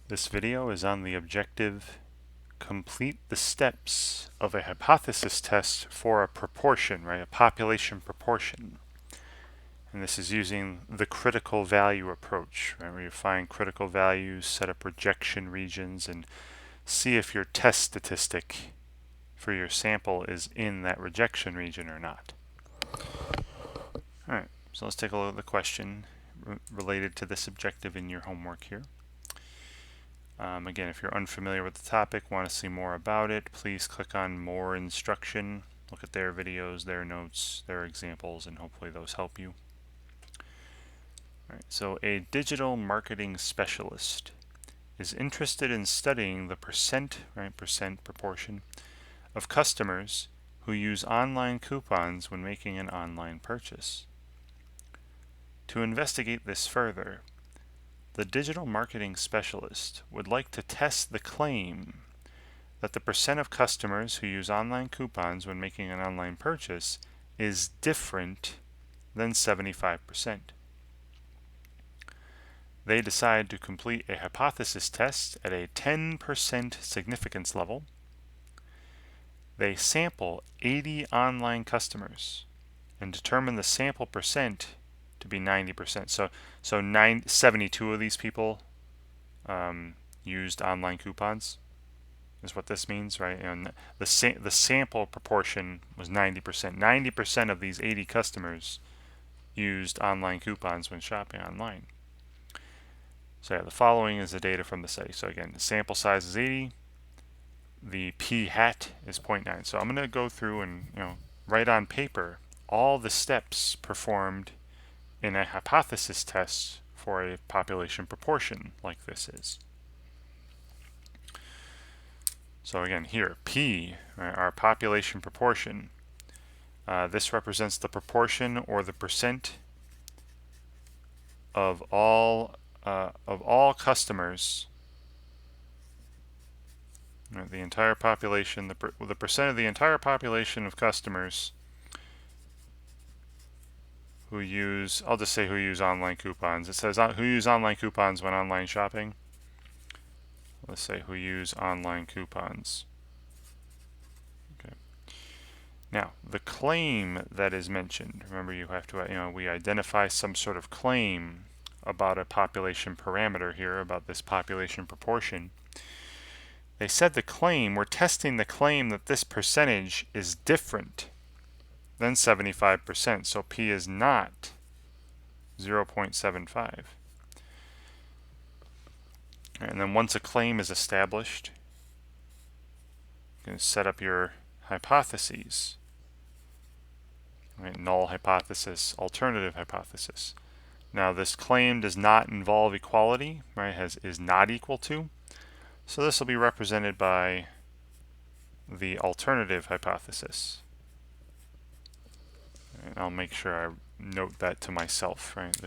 This video is on the objective complete the steps of a hypothesis test for a proportion, right? A population proportion. And this is using the critical value approach, right? Where you find critical values, set up rejection regions, and see if your test statistic for your sample is in that rejection region or not. All right, so let's take a look at the question related to this objective in your homework here. Again, if you're unfamiliar with the topic, want to see more about it, please click on More Instruction. Look at their videos, their notes, their examples, and hopefully those help you. All right, so a digital marketing specialist is interested in studying the percent proportion of customers who use online coupons when making an online purchase. To investigate this further, the digital marketing specialist would like to test the claim that the percent of customers who use online coupons when making an online purchase is different than 75%. They decide to complete a hypothesis test at a 10% significance level. They sample 80 online customers and determine the sample percent to be 90%. So 72 of these people used online coupons is what this means, right? And the sample proportion was 90%. 90% of these 80 customers used online coupons when shopping online. So yeah, the following is the data from the study. So again, the sample size is 80. The p hat is 0.9. So I'm going to go through and write on paper all the steps performed in a hypothesis test for a population proportion like this is. So again, here, P, right, our population proportion, this represents the proportion or the percent of all customers, right, the entire population, the percent of the entire population of customers who use, I'll just say who use online coupons. It says who use online coupons when online shopping. Let's say who use online coupons. Okay. Now, the claim that is mentioned, remember you have to, we identify some sort of claim about a population parameter here, about this population proportion. They said the claim, we're testing the claim that this percentage is different than 75%, so P is not 0.75. And then once a claim is established, you can set up your hypotheses. Right? Null hypothesis, alternative hypothesis. Now this claim does not involve equality, right? Is not equal to. So this will be represented by the alternative hypothesis. And I'll make sure I note that to myself, right?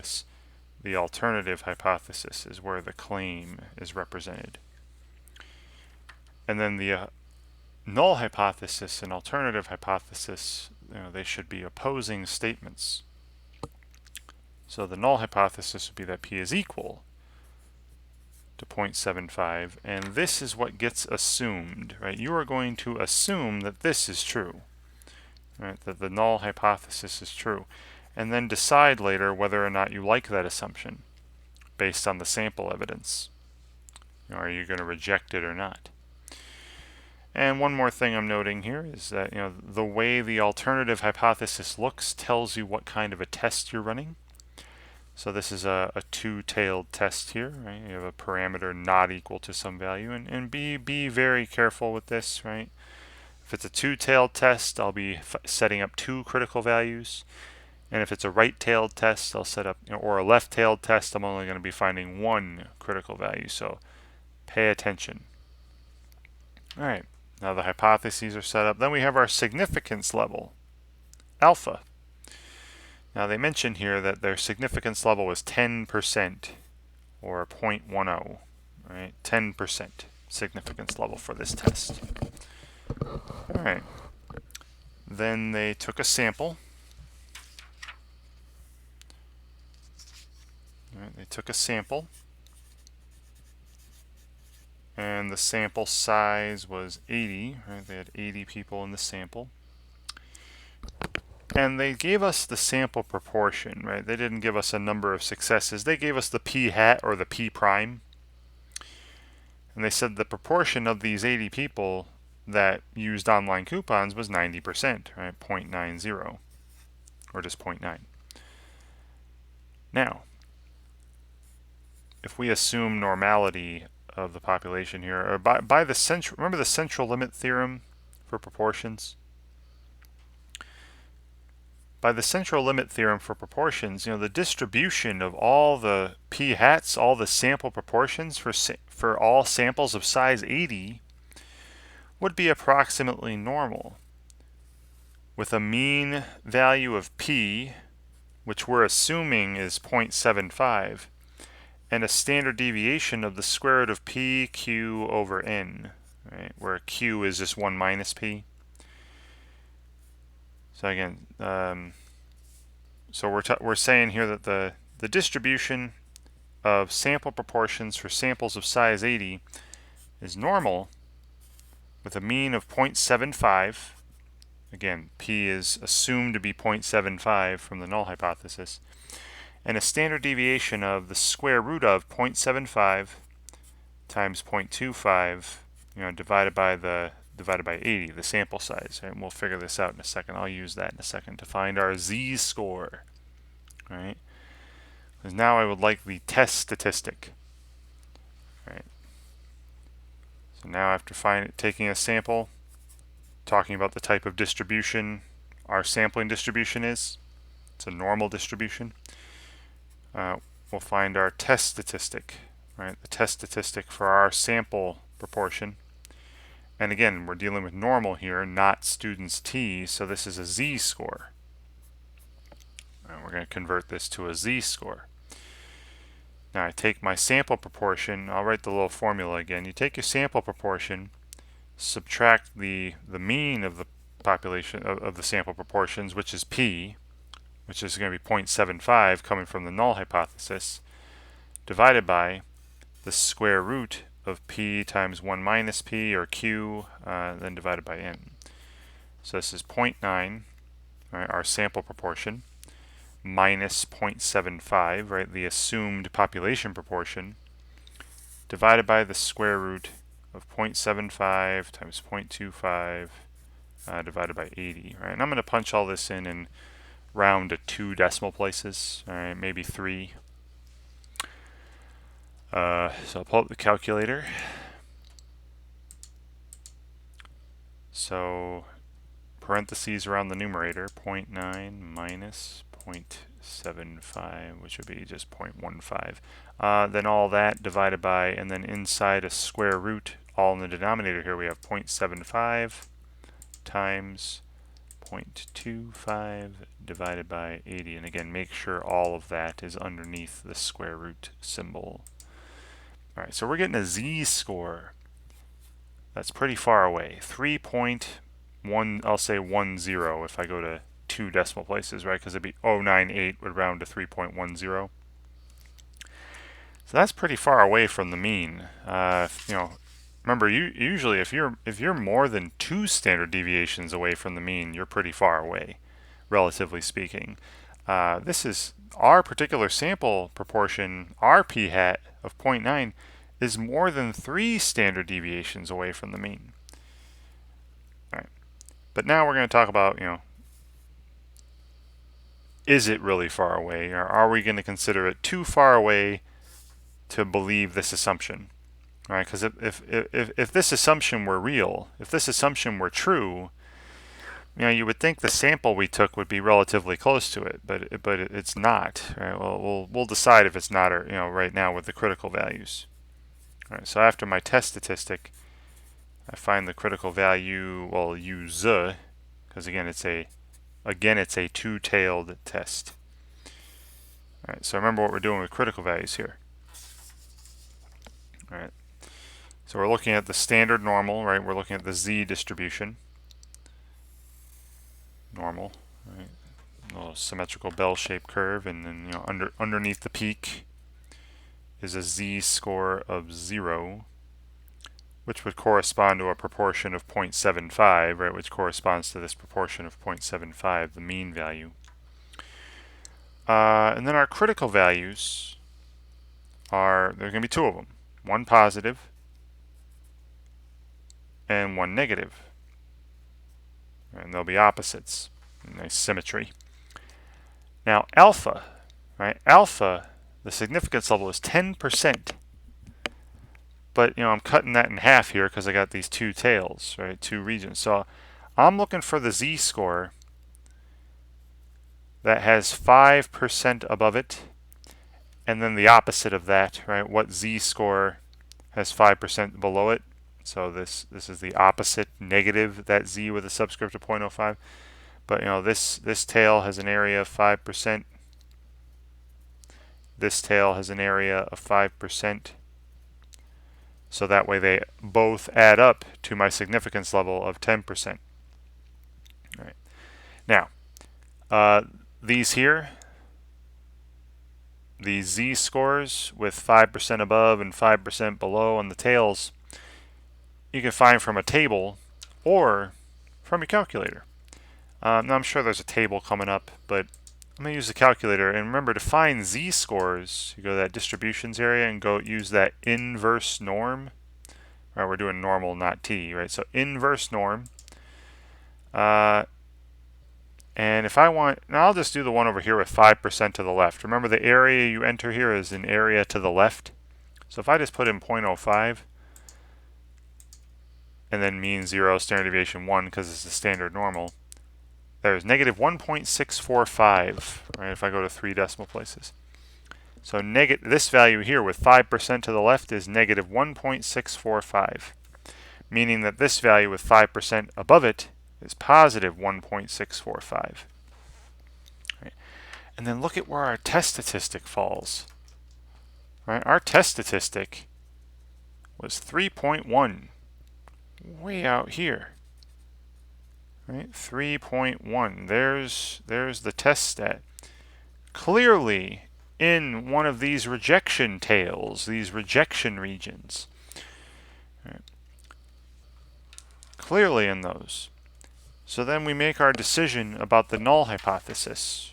The alternative hypothesis is where the claim is represented. And then the null hypothesis and alternative hypothesis, they should be opposing statements. So the null hypothesis would be that P is equal to 0.75, and this is what gets assumed, right? You are going to assume that this is true, right? That the null hypothesis is true, and then decide later whether or not you like that assumption based on the sample evidence. Are you going to reject it or not? And one more thing I'm noting here is that the way the alternative hypothesis looks tells you what kind of a test you're running. So this is a two-tailed test here, right? You have a parameter not equal to some value, and be very careful with this, right? If it's a two-tailed test, I'll be setting up two critical values, and if it's a right-tailed test, I'll set up, or a left-tailed test, I'm only going to be finding one critical value. So pay attention. All right, now the hypotheses are set up. Then we have our significance level, alpha. Now they mention here that their significance level was 10% or 0.10, right? 10% significance level for this test. All right. Then they took a sample. All right, they took a sample and the sample size was 80, right? They had 80 people in the sample. And they gave us the sample proportion, right? They didn't give us a number of successes. They gave us the p hat or the p prime. And they said the proportion of these 80 people that used online coupons was 90%, right? 0.90, or just 0.9. Now, if we assume normality of the population here, or by the central, remember the central limit theorem for proportions? By the central limit theorem for proportions, the distribution of all the p hats, all the sample proportions for all samples of size 80 would be approximately normal, with a mean value of p, which we're assuming is 0.75, and a standard deviation of the square root of p q over n, right, where q is just 1 minus p. So again, so we're saying here that the distribution of sample proportions for samples of size 80 is normal with a mean of 0.75. Again, p is assumed to be 0.75 from the null hypothesis, and a standard deviation of the square root of 0.75 times 0.25, divided by 80, the sample size. Right? And we'll figure this out in a second. I'll use that in a second to find our z-score. Right? Because now I would like the test statistic. Right? So now after taking a sample, talking about the type of distribution our sampling distribution is, it's a normal distribution, we'll find our test statistic. Right? The test statistic for our sample proportion. And again, we're dealing with normal here, not students t, so this is a z-score. And we're going to convert this to a z-score. Now I take my sample proportion, I'll write the little formula again. You take your sample proportion, subtract the mean of the population of the sample proportions, which is p, which is going to be 0.75 coming from the null hypothesis, divided by the square root of p times 1 minus p, or q, then divided by n. So this is 0.9, right, our sample proportion, minus 0.75, right, the assumed population proportion, divided by the square root of 0.75 times 0.25 divided by 80. Right, and I'm going to punch all this in and round to 2 decimal places, all right, maybe 3. So I'll pull up the calculator. So parentheses around the numerator, 0.9 minus 0.75, which would be just 0.15. Then all that divided by, and then inside a square root, all in the denominator here, we have 0.75 times 0.25 divided by 80. And again, make sure all of that is underneath the square root symbol. All right, so we're getting a z-score. That's pretty far away. 3.1, I'll say 10 if I go to 2 decimal places, right? Because it'd be 0.98 would round to 3.10. So that's pretty far away from the mean. Remember, usually if you're more than 2 standard deviations away from the mean, you're pretty far away, relatively speaking. This is our particular sample proportion, our p hat of 0.9, is more than 3 standard deviations away from the mean. All right. But now we're going to talk about, is it really far away, or are we going to consider it too far away to believe this assumption? All right, because if this assumption were real, if this assumption were true, you would think the sample we took would be relatively close to it, but it's not. Right? Well, we'll decide if it's not, or right now with the critical values. All right, so after my test statistic, I find the critical value. Well, use because again it's a two-tailed test. All right, so remember what we're doing with critical values here. All right, so we're looking at the standard normal, right? We're looking at the z distribution. Normal, right? A little symmetrical bell-shaped curve, and then underneath the peak is a z-score of 0. which would correspond to a proportion of 0.75, right, which corresponds to this proportion of 0.75, the mean value. And then our critical values are, there's going to be two of them, one positive and one negative. And they'll be opposites, nice symmetry. Now alpha, right, alpha, the significance level is 10%. But I'm cutting that in half here because I got these two tails, right, two regions. So I'm looking for the z-score that has 5% above it, and then the opposite of that, right? What z-score has 5% below it? So this is the opposite, negative, that z with a subscript of 0.05. But this tail has an area of 5%. This tail has an area of 5%. So that way they both add up to my significance level of 10%. All right. Now, these here, these z-scores with 5% above and 5% below on the tails, you can find from a table or from your calculator. Now I'm sure there's a table coming up, but I'm going to use the calculator. And remember, to find z-scores, you go to that distributions area and go use that inverse norm. Right, we're doing normal, not t, right? So inverse norm. And if I want, now I'll just do the one over here with 5% to the left. Remember, the area you enter here is an area to the left. So if I just put in 0.05 and then mean 0, standard deviation 1 because it's the standard normal, there's negative 1.645, right, if I go to 3 decimal places. So this value here with 5% to the left is negative 1.645, meaning that this value with 5% above it is positive 1.645. Right. And then look at where our test statistic falls. Right. Our test statistic was 3.1, way out here. Right. 3.1. There's the test stat. Clearly in one of these rejection tails, these rejection regions. Right. Clearly in those. So then we make our decision about the null hypothesis.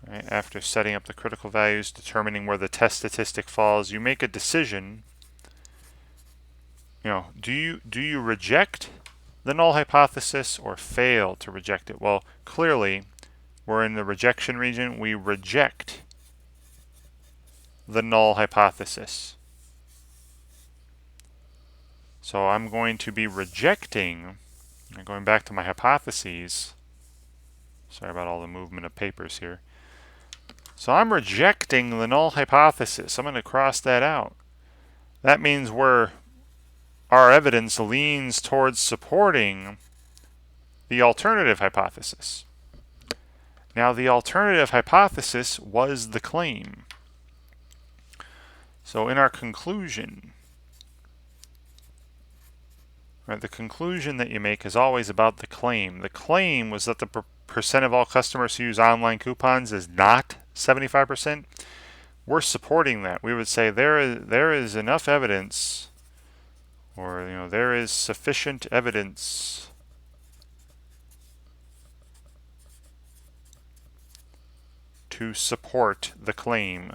Right? After setting up the critical values, determining where the test statistic falls, you make a decision. Do you reject the null hypothesis or fail to reject it? Well, clearly, we're in the rejection region. We reject the null hypothesis. So I'm going to be rejecting. Going back to my hypotheses, sorry about all the movement of papers here. So I'm rejecting the null hypothesis. I'm going to cross that out. That means our evidence leans towards supporting the alternative hypothesis. Now, the alternative hypothesis was the claim. So in our conclusion, right, the conclusion that you make is always about the claim. The claim was that the percent of all customers who use online coupons is not 75%. We're supporting that. We would say there is enough evidence, or there is sufficient evidence to support the claim.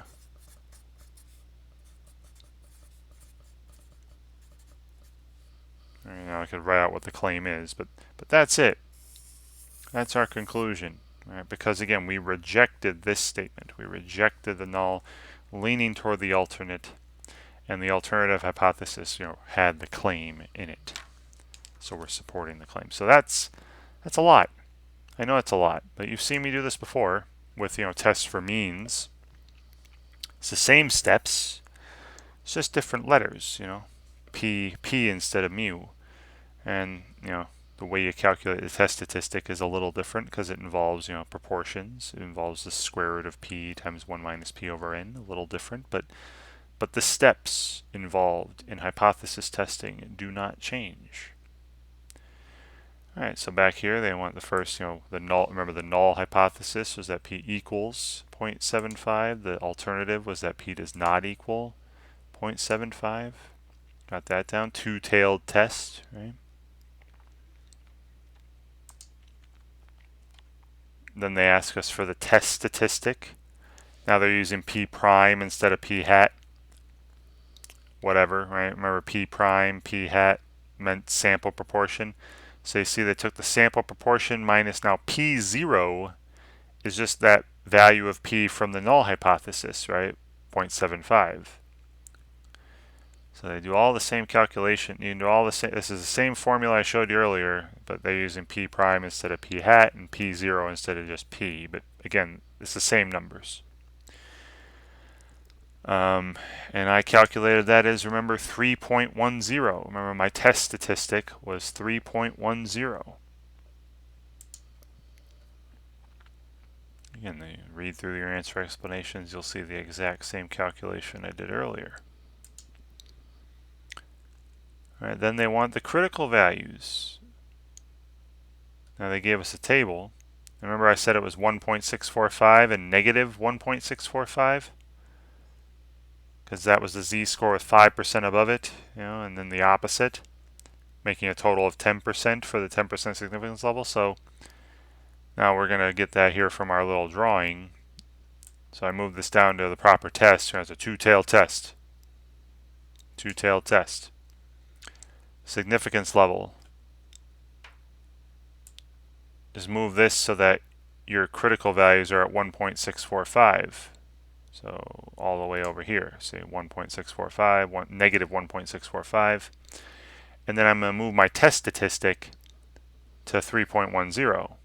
I could write out what the claim is, but that's it. That's our conclusion. Right? Because again, we rejected this statement. We rejected the null, leaning toward the alternate, and the alternative hypothesis, had the claim in it. So we're supporting the claim. So that's a lot. I know it's a lot, but you've seen me do this before with tests for means. It's the same steps, it's just different letters. P instead of mu. And the way you calculate the test statistic is a little different because it involves proportions. It involves the square root of p times 1 minus p over n. A little different, but the steps involved in hypothesis testing do not change. All right, so back here they want the first, the null. Remember, the null hypothesis was that p equals 0.75. The alternative was that p does not equal 0.75. Got that down. Two-tailed test, right? Then they ask us for the test statistic. Now they're using P prime instead of P hat. Whatever, right? Remember P prime, P hat meant sample proportion. So you see they took the sample proportion minus now P0 is just that value of P from the null hypothesis, right? 0.75. So they do all the same calculation. You can do all the same. This is the same formula I showed you earlier, but they're using P prime instead of P hat and P0 instead of just P. But again, it's the same numbers. And I calculated that as, remember, 3.10. Remember, my test statistic was 3.10. Again, you read through your answer explanations, you'll see the exact same calculation I did earlier. All right, then they want the critical values. Now they gave us a table. Remember I said it was 1.645 and negative 1.645? Because that was the z-score with 5% above it, and then the opposite, making a total of 10% for the 10% significance level. So now we're going to get that here from our little drawing. So I moved this down to the proper test. It's a two-tailed test. Two-tailed test. Significance level. Just move this so that your critical values are at 1.645. So all the way over here, say 1.645, negative 1.645. And then I'm going to move my test statistic to 3.10.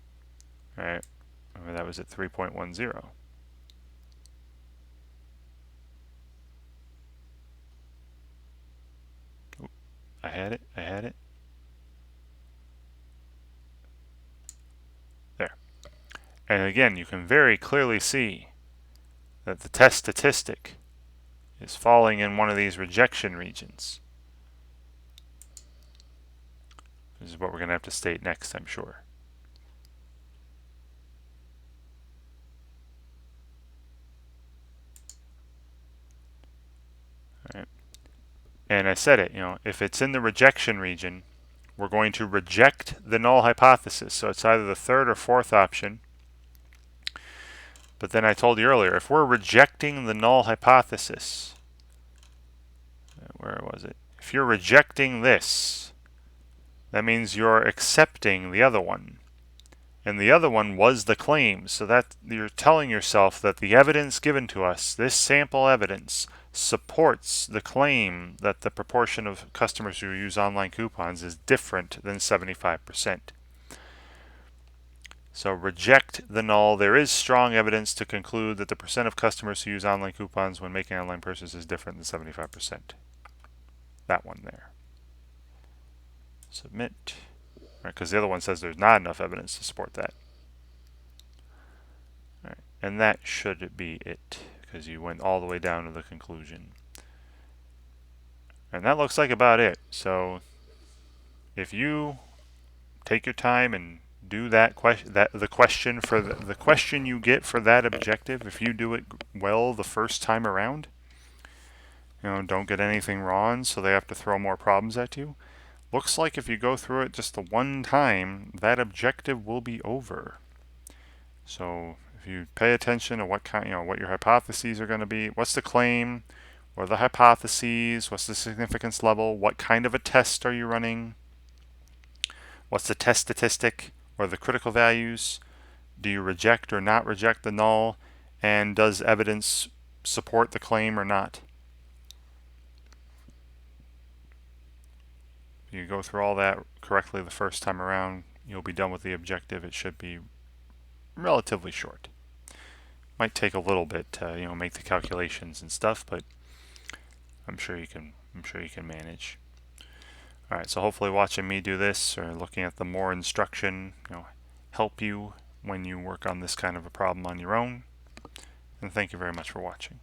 Right? Remember that was at 3.10. I had it. There. And again, you can very clearly see that the test statistic is falling in one of these rejection regions. This is what we're going to have to state next, I'm sure. All right. And I said it, if it's in the rejection region, we're going to reject the null hypothesis. So it's either the third or fourth option. But then I told you earlier, if we're rejecting the null hypothesis, where was it? If you're rejecting this, that means you're accepting the other one. And the other one was the claim. So that you're telling yourself that the evidence given to us, this sample evidence, supports the claim that the proportion of customers who use online coupons is different than 75%. So reject the null. There is strong evidence to conclude that the percent of customers who use online coupons when making online purchases is different than 75%. That one there. Submit. Because the other one says there's not enough evidence to support that. All right. And that should be it, because you went all the way down to the conclusion. And that looks like about it. So if you take your time and do that question, the question you get for that objective, if you do it well the first time around, don't get anything wrong so they have to throw more problems at you. Looks like if you go through it just the one time, that objective will be over. So if you pay attention to what kind, what your hypotheses are going to be, what's the claim, what are the hypotheses, what's the significance level, what kind of a test are you running, what's the test statistic, what are the critical values, do you reject or not reject the null, and does evidence support the claim or not? If you go through all that correctly the first time around, you'll be done with the objective. It should be relatively short. Might take a little bit to make the calculations and stuff, but I'm sure you can manage. All right, so hopefully watching me do this or looking at the more instruction help you when you work on this kind of a problem on your own. And thank you very much for watching.